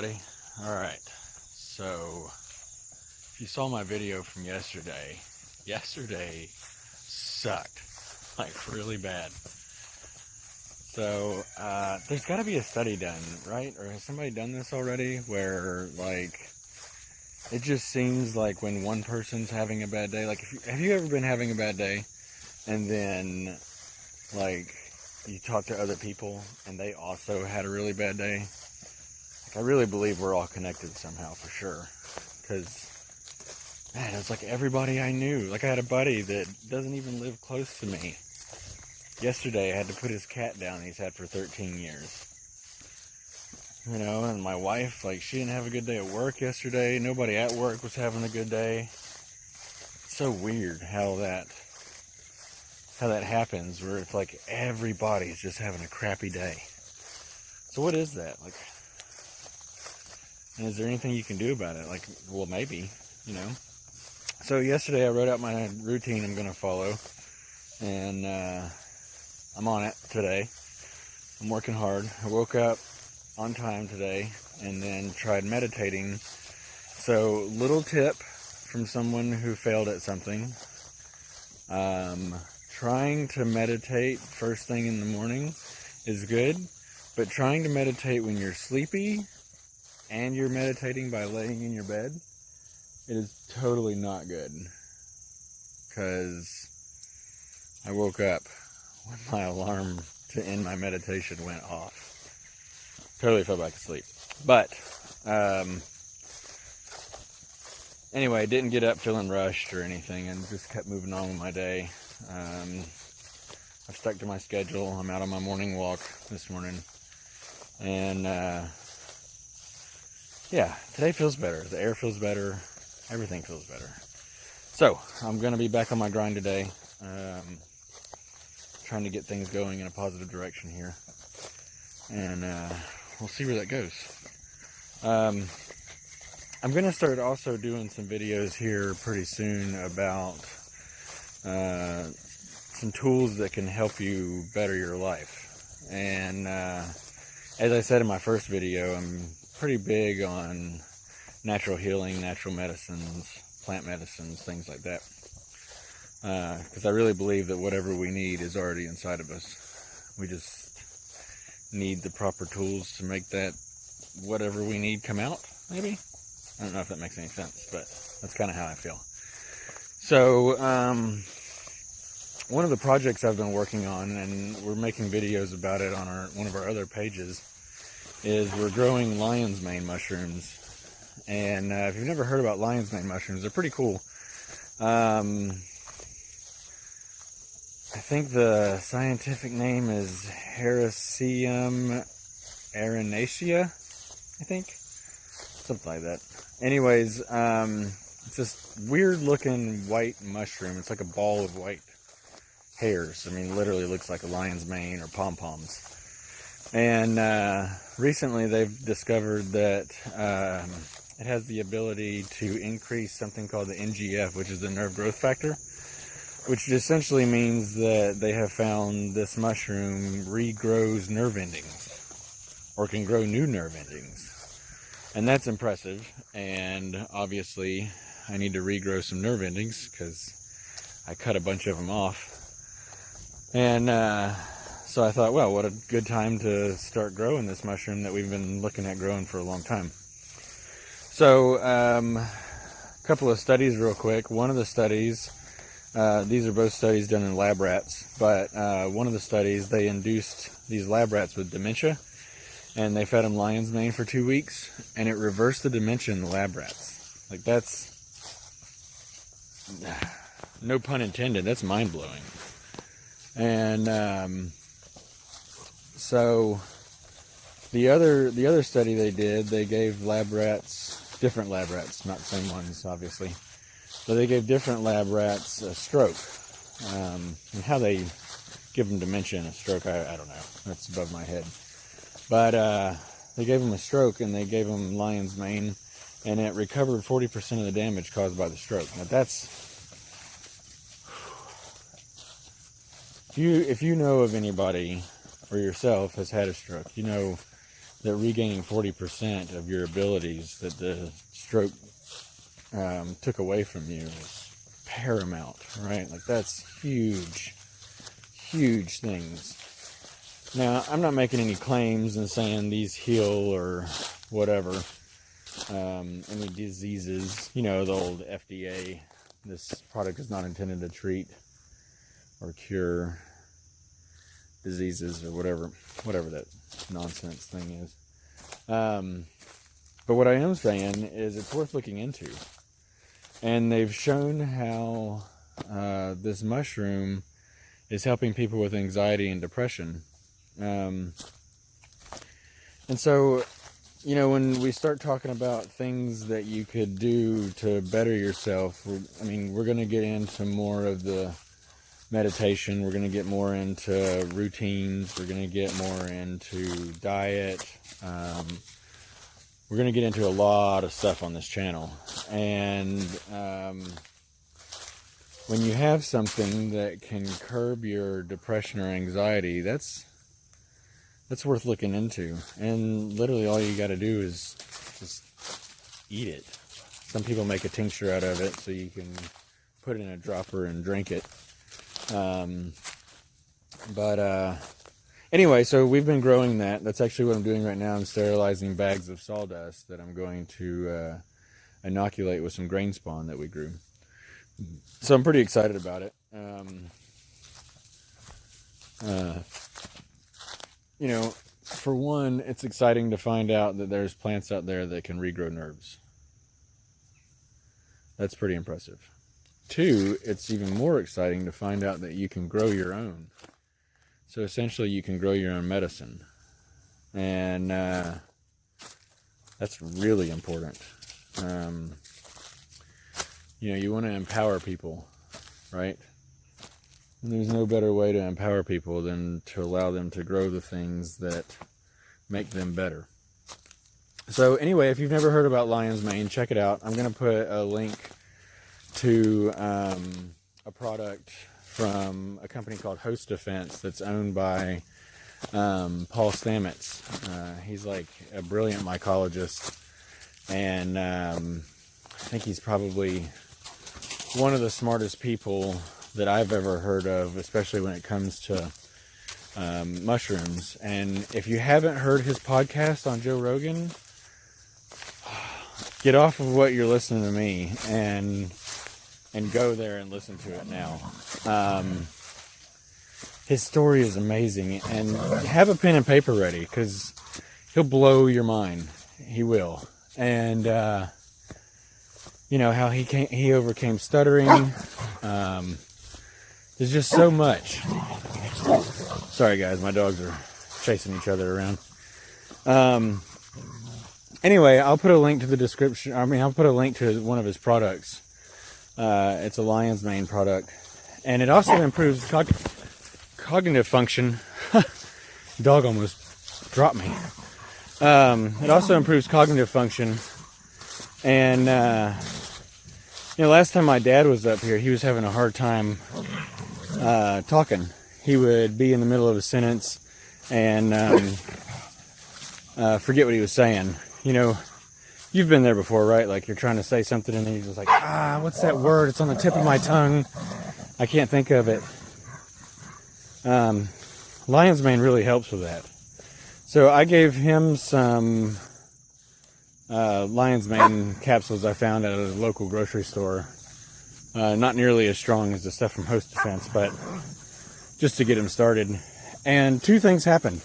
everybody. Alright, so if you saw my video from yesterday sucked, like really bad. So there's got to be a study done, right? Or has somebody done this already where like it just seems like when one person's having a bad day, like have you ever been having a bad day and then like you talk to other people and they also had a really bad day? Like, I really believe we're all connected somehow, for sure. Because, man, it's like everybody I knew. Like, I had a buddy that doesn't even live close to me. Yesterday, I had to put his cat down he's had for 13 years. You know, and my wife, like, she didn't have a good day at work yesterday. Nobody at work was having a good day. It's so weird how that happens, where it's like everybody's just having a crappy day. So what is that? Like, and is there anything you can do about it? Like, well, maybe, you know. So yesterday I wrote out my routine I'm going to follow, and I'm on it today. I'm working hard. I woke up on time today and then tried meditating. So, little tip from someone who failed at something. Trying to meditate first thing in the morning is good, but trying to meditate when you're sleepy and you're meditating by laying in your bed, it is totally not good. Because I woke up when my alarm to end my meditation went off. Totally fell back asleep. But, anyway, didn't get up feeling rushed or anything and just kept moving on with my day. I've stuck to my schedule. I'm out on my morning walk this morning. And, yeah, today feels better. The air feels better. Everything feels better. So, I'm going to be back on my grind today. Trying to get things going in a positive direction here. And we'll see where that goes. I'm going to start also doing some videos here pretty soon about some tools that can help you better your life. And as I said in my first video, I'm pretty big on natural healing, natural medicines, plant medicines, things like that. Because I really believe that whatever we need is already inside of us. We just need the proper tools to make that whatever we need come out, maybe? I don't know if that makes any sense, but that's kind of how I feel. So, one of the projects I've been working on, and we're making videos about it on one of our other pages, is we're growing lion's mane mushrooms. And if you've never heard about lion's mane mushrooms, they're pretty cool. I think the scientific name is Hericium arenacea, I think. Something like that. Anyways, it's this weird looking white mushroom. It's like a ball of white hairs. I mean, literally looks like a lion's mane or pom-poms. And recently they've discovered that it has the ability to increase something called the NGF, which is the nerve growth factor, which essentially means that they have found this mushroom regrows nerve endings, or can grow new nerve endings. And that's impressive, and obviously I need to regrow some nerve endings because I cut a bunch of them off. And so I thought, well, what a good time to start growing this mushroom that we've been looking at growing for a long time. So, a couple of studies real quick. One of the studies, these are both studies done in lab rats, but one of the studies, they induced these lab rats with dementia, and they fed them lion's mane for 2 weeks, and it reversed the dementia in the lab rats. Like, that's, no pun intended, that's mind-blowing. And so the other study they did, they gave lab rats, different lab rats, not the same ones, obviously, but they gave different lab rats a stroke. And how they give them dementia and a stroke, I don't know. That's above my head. But they gave them a stroke, and they gave them lion's mane, and it recovered 40% of the damage caused by the stroke. Now that's, if you know of anybody or yourself has had a stroke, you know that regaining 40% of your abilities that the stroke took away from you is paramount, right? Like, that's huge, huge things. Now, I'm not making any claims and saying these heal or whatever, any diseases. You know, the old FDA, this product is not intended to treat or cure diseases or whatever that nonsense thing is. But what I am saying is it's worth looking into. And they've shown how this mushroom is helping people with anxiety and depression. And so, you know, when we start talking about things that you could do to better yourself, we're going to get into more of the meditation. We're going to get more into routines. We're going to get more into diet. We're going to get into a lot of stuff on this channel. And when you have something that can curb your depression or anxiety, that's worth looking into. And literally all you got to do is just eat it. Some people make a tincture out of it so you can put it in a dropper and drink it. Anyway, so we've been growing that. That's actually what I'm doing right now. I'm sterilizing bags of sawdust that I'm going to inoculate with some grain spawn that we grew. So I'm pretty excited about it. You know, for one, it's exciting to find out that there's plants out there that can regrow nerves. That's pretty impressive. Two, it's even more exciting to find out that you can grow your own. So essentially you can grow your own medicine. And that's really important. You know, you want to empower people, right? And there's no better way to empower people than to allow them to grow the things that make them better. So anyway, if you've never heard about lion's mane, check it out. I'm going to put a link to a product from a company called Host Defense that's owned by Paul Stamets. He's like a brilliant mycologist, and I think he's probably one of the smartest people that I've ever heard of, especially when it comes to mushrooms. And if you haven't heard his podcast on Joe Rogan, get off of what you're listening to me and go there and listen to it now. His story is amazing, and have a pen and paper ready, because he'll blow your mind. He will. And you know how he overcame stuttering. There's just so much. Sorry guys, my dogs are chasing each other around. Anyway, I'll put a link to the description. I'll put a link to one of his products. It's a lion's mane product, and it also improves cognitive function. Dog almost dropped me. It also improves cognitive function, and you know, last time my dad was up here, he was having a hard time talking. He would be in the middle of a sentence and forget what he was saying. You know, you've been there before, right? Like, you're trying to say something and then you're just like, what's that word? It's on the tip of my tongue. I can't think of it. Lion's mane really helps with that. So I gave him some lion's mane capsules I found at a local grocery store. Not nearly as strong as the stuff from Host Defense, but just to get him started. And two things happened.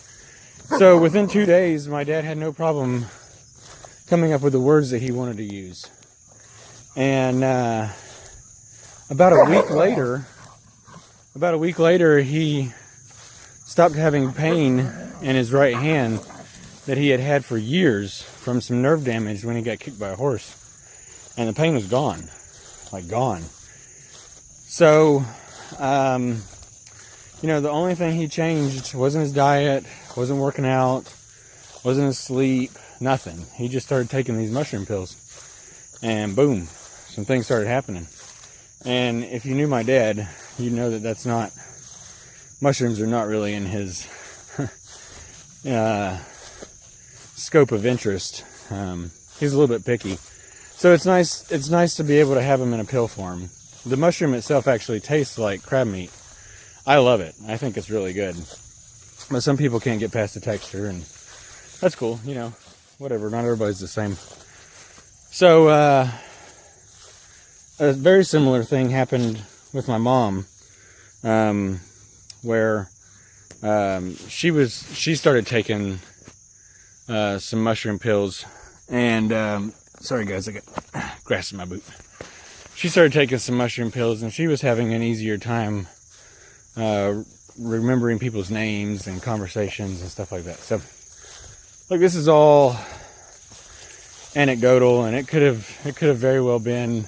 So within 2 days, my dad had no problem coming up with the words that he wanted to use. And about a week later, he stopped having pain in his right hand that he had had for years from some nerve damage when he got kicked by a horse. And the pain was gone. Like, gone. So, you know, the only thing he changed wasn't his diet, wasn't working out, wasn't his sleep, nothing. He just started taking these mushroom pills. And boom, some things started happening. And if you knew my dad, you'd know that that's not, mushrooms are not really in his scope of interest. He's a little bit picky. So it's nice to be able to have them in a pill form. The mushroom itself actually tastes like crab meat. I love it. I think it's really good. But some people can't get past the texture, and that's cool, you know, whatever. Not everybody's the same. So, a very similar thing happened with my mom, where she started taking some mushroom pills, and sorry guys, I got grass in my boot. She started taking some mushroom pills, and she was having an easier time remembering people's names and conversations and stuff like that. So, look, this is all anecdotal, and it could have very well been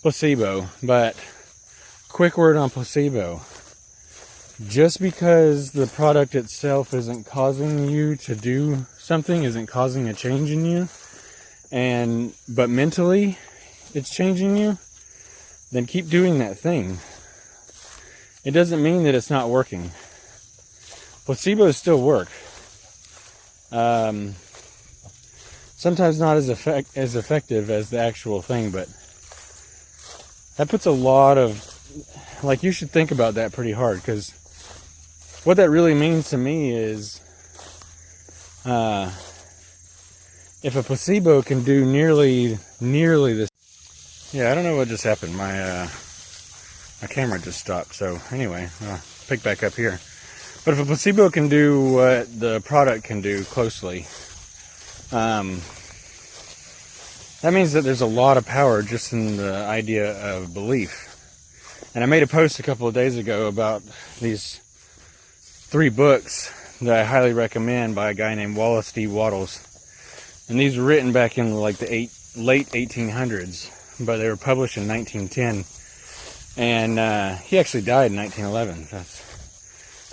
placebo. But quick word on placebo: just because the product itself isn't causing you to do something, isn't causing a change in you, but mentally it's changing you, then keep doing that thing. It doesn't mean that it's not working. Placebos still work. Sometimes not as effective as the actual thing, but that puts a lot of, like, you should think about that pretty hard, because what that really means to me is, if a placebo can do nearly this. Yeah, I don't know what just happened. My camera just stopped. So anyway, I'll pick back up here. But if a placebo can do what the product can do closely, that means that there's a lot of power just in the idea of belief. And I made a post a couple of days ago about these 3 books that I highly recommend by a guy named Wallace D. Wattles. And these were written back in like the late 1800s, but they were published in 1910. And he actually died in 1911. That's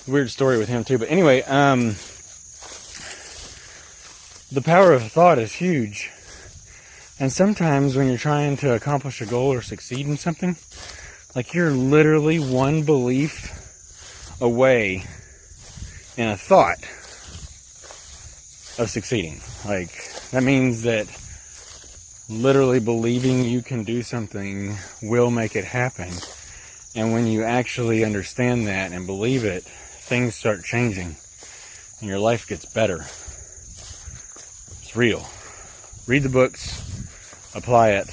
a weird story with him too. But anyway, the power of thought is huge. And sometimes when you're trying to accomplish a goal or succeed in something, like, you're literally one belief away in a thought of succeeding. Like, that means that literally believing you can do something will make it happen. And when you actually understand that and believe it, things start changing and your life gets better. It's real. Read the books, apply it.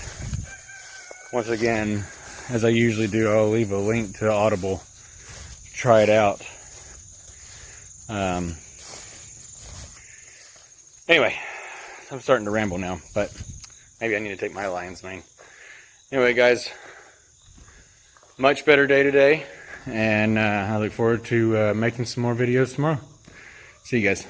Once again, as I usually do, I'll leave a link to Audible. Try it out. Anyway, I'm starting to ramble now, but maybe I need to take my lion's mane. Anyway, guys, much better day today, and I look forward to making some more videos tomorrow. See you guys.